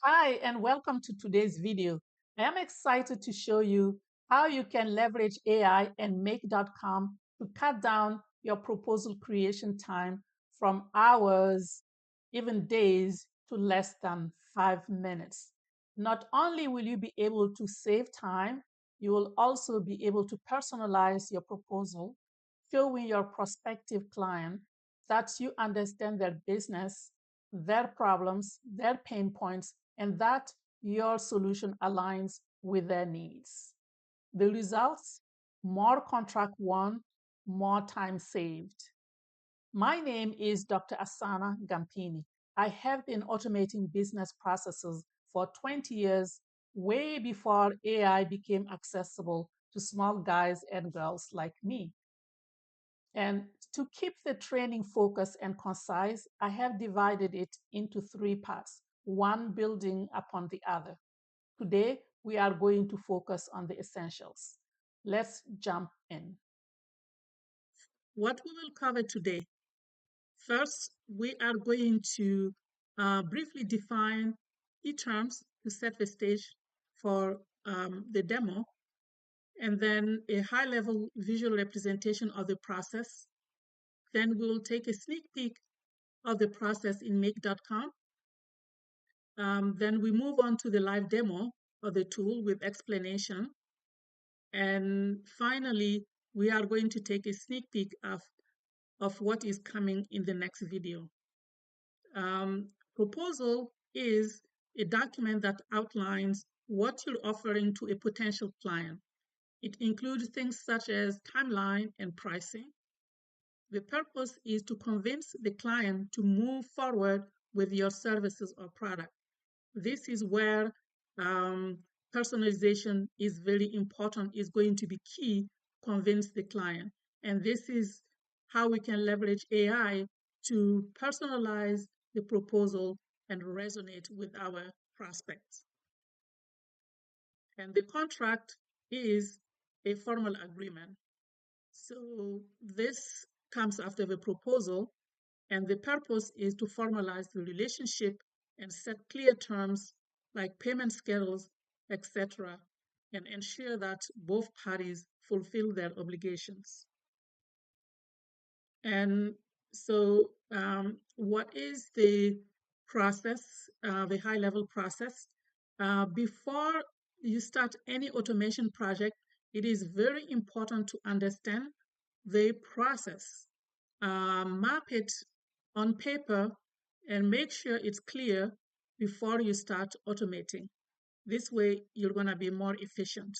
Hi, and welcome to today's video. I am excited to show you how you can leverage AI and make.com to cut down your proposal creation time from hours, even days, to less than 5 minutes. Not only will you be able to save time, you will also be able to personalize your proposal, showing your prospective client that you understand their business, their problems, their pain points, and that your solution aligns with their needs. The results: more contract won, more time saved. My name is Dr. Asana Gampini. I have been automating business processes for 20 years, way before AI became accessible to small guys and girls like me. And to keep the training focused and concise, I have divided it into three parts, one building upon the other. Today, we are going to focus on the essentials. Let's jump in. What we will cover today: first, we are going to briefly define key terms to set the stage for the demo, and then a high level visual representation of the process. Then we will take a sneak peek of the process in make.com. Then we move on to the live demo of the tool with explanation. And finally, we are going to take a sneak peek of what is coming in the next video. Proposal is a document that outlines what you're offering to a potential client. It includes things such as timeline and pricing. The purpose is to convince the client to move forward with your services or product. This is where personalization is very important, is going to be key, convince the client. And this is how we can leverage AI to personalize the proposal and resonate with our prospects. And the contract is a formal agreement. So this comes after the proposal, and the purpose is to formalize the relationship and set clear terms like payment schedules, etc., and ensure that both parties fulfill their obligations. And so, what is the process, the high level process? Before you start any automation project, it is very important to understand the process. Map it on paper and make sure it's clear before you start automating. This way, you're going to be more efficient.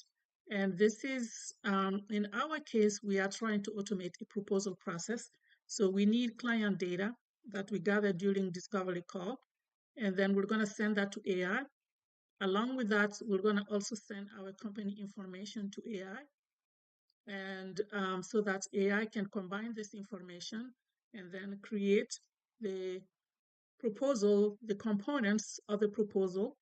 And this is, in our case, we are trying to automate a proposal process. So we need client data that we gather during discovery call. And then we're going to send that to AI. Along with that, we're going to also send our company information to AI. And so that AI can combine this information and then create the proposal, the components of the proposal.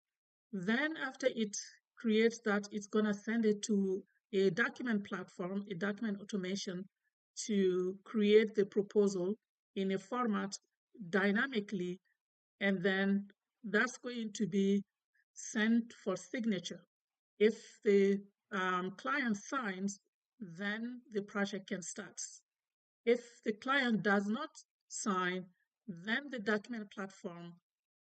Then after it creates that, it's going to send it to a document platform, a document automation, to create the proposal in a format dynamically. And then that's going to be sent for signature. If the client signs, then the project can start. If the client does not sign, then the document platform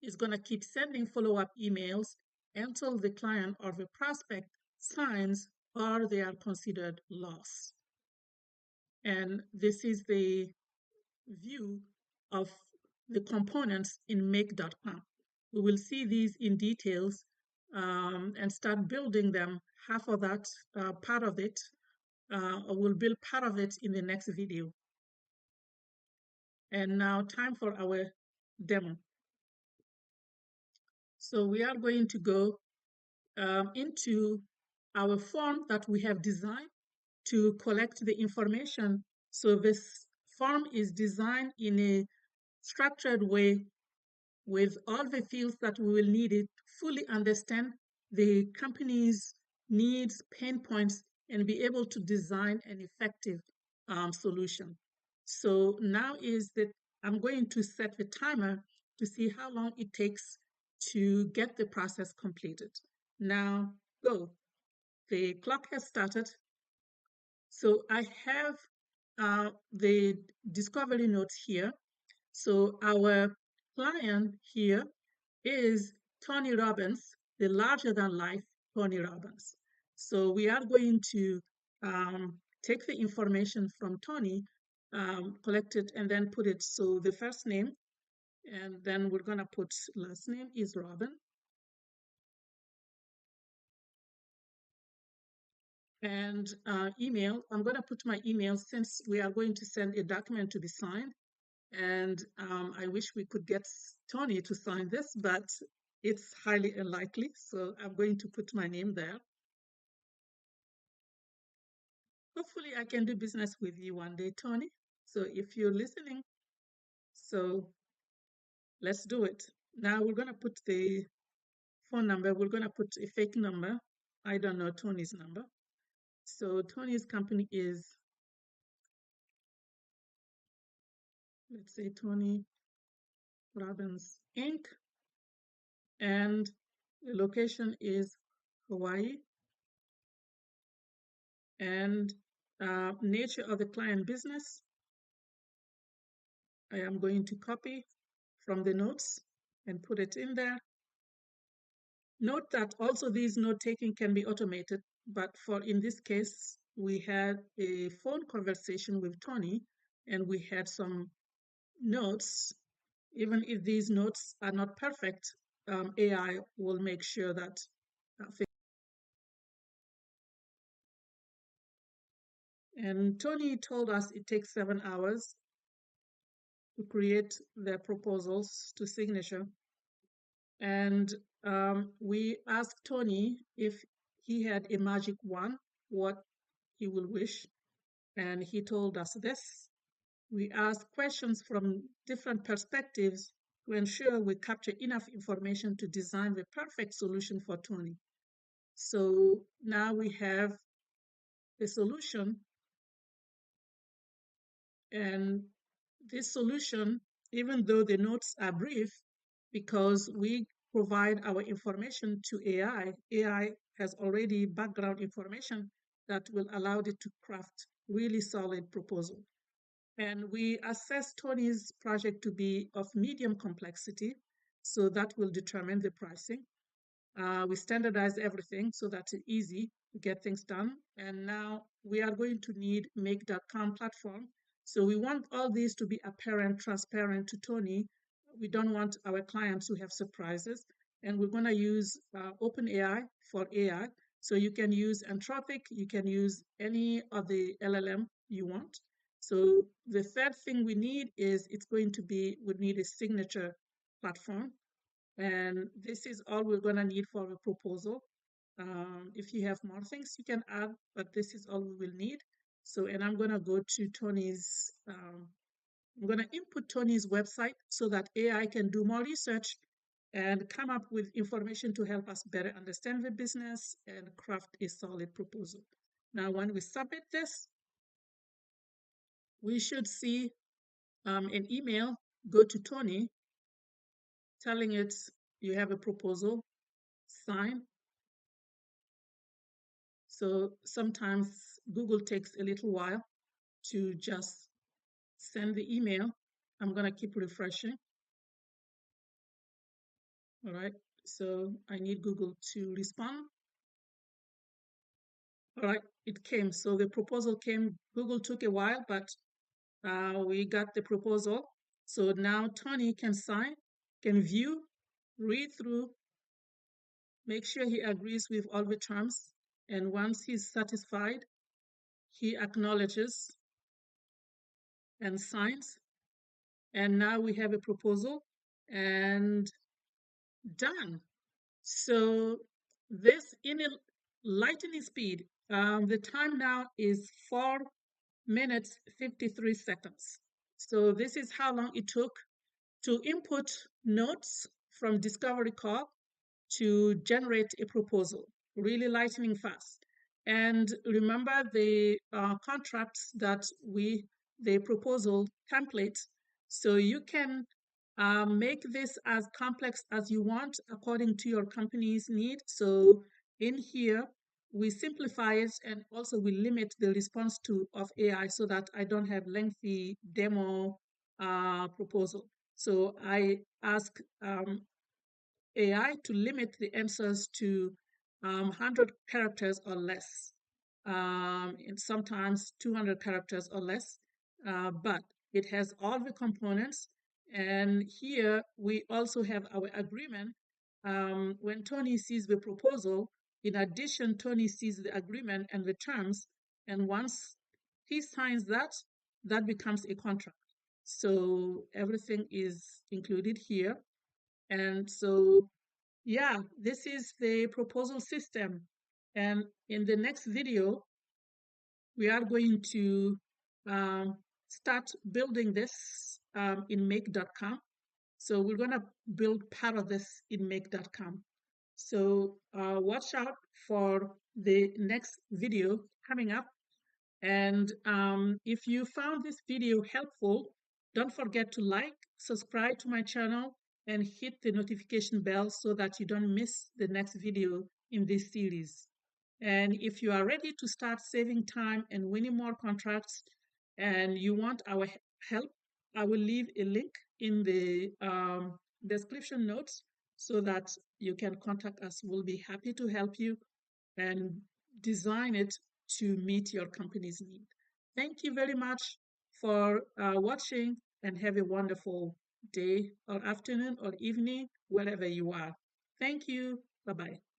is going to keep sending follow-up emails until the client or the prospect signs or they are considered lost. And this is the view of the components in make.com. We will see these in details and start building them. Half of that part of it, we'll build part of it in the next video. And now time for our demo. So we are going to go into our form that we have designed to collect the information. So this form is designed in a structured way with all the fields that we will need it to fully understand the company's needs, pain points, and be able to design an effective solution. So now is that I'm going to set the timer to see how long it takes to get the process completed. Now, go. The clock has started. So I have the discovery notes here. So our client here is Tony Robbins, the larger than life Tony Robbins. So we are going to take the information from Tony, collect it, and then put it. So the first name, and then we're going to put last name is Robin. And email, I'm going to put my email since we are going to send a document to be signed. And I wish we could get Tony to sign this, but it's highly unlikely. So I'm going to put my name there. Hopefully I can do business with you one day, Tony. So if you're listening, so let's do it. Now we're going to put the phone number. We're going to put a fake number. I don't know Tony's number. So Tony's company is, let's say Tony Robbins Inc. And the location is Hawaii. And nature of the client business, I am going to copy from the notes and put it in there. Note that also these note taking can be automated, but for in this case, we had a phone conversation with Tony and we had some notes. Even if these notes are not perfect, AI will make sure that and Tony told us it takes 7 hours to create their proposals to signature. And we asked Tony if he had a magic wand, what he will wish. And he told us this. We asked questions from different perspectives to ensure we capture enough information to design the perfect solution for Tony. So now we have a solution, and this solution, even though the notes are brief, because we provide our information to AI, AI has already background information that will allow it to craft really solid proposal. And we assess Tony's project to be of medium complexity, so that will determine the pricing. We standardize everything so that it's easy to get things done. And now we are going to need make.com platform. So we want all these to be apparent, transparent to Tony. We don't want our clients to have surprises. And we're going to use OpenAI for AI. So you can use Anthropic, you can use any of the LLM you want. So the third thing we need is we need a signature platform. And this is all we're going to need for the proposal. If you have more things, you can add, but this is all we will need. So, and I'm going to go to Tony's, I'm going to input Tony's website so that AI can do more research and come up with information to help us better understand the business and craft a solid proposal. Now, when we submit this, we should see an email go to Tony telling it you have a proposal, sign. So sometimes Google takes a little while to just send the email. I'm going to keep refreshing. All right. So I need Google to respond. All right. It came. So the proposal came. Google took a while, but we got the proposal. So now Tony can sign, can view, read through, make sure he agrees with all the terms. And once he's satisfied, he acknowledges and signs. And now we have a proposal and done. So this in a lightning speed, the time now is 4 minutes 53 seconds. So this is how long it took to input notes from discovery call to generate a proposal, really lightning fast. And remember the contracts that the proposal template. So you can Make this as complex as you want according to your company's need. So in here, we simplify it and also we limit the response to of AI so that I don't have lengthy demo proposal. So I ask AI to limit the answers to 100 characters or less, and sometimes 200 characters or less, but it has all the components. And here we also have our agreement. When Tony sees the proposal, in addition, Tony sees the agreement and the terms, and once he signs that, that becomes a contract. So everything is included here. And so yeah, this is the proposal system. And in the next video, we are going to start building this in make.com. So we're going to build part of this in make.com. So watch out for the next video coming up. And if you found this video helpful, don't forget to like, subscribe to my channel, and hit the notification bell so that you don't miss the next video in this series. And if you are ready to start saving time and winning more contracts and you want our help, I will leave a link in the description notes so that you can contact us. We'll be happy to help you and design it to meet your company's need. Thank you very much for watching and have a wonderful day or afternoon or evening, wherever you are. Thank you. Bye bye.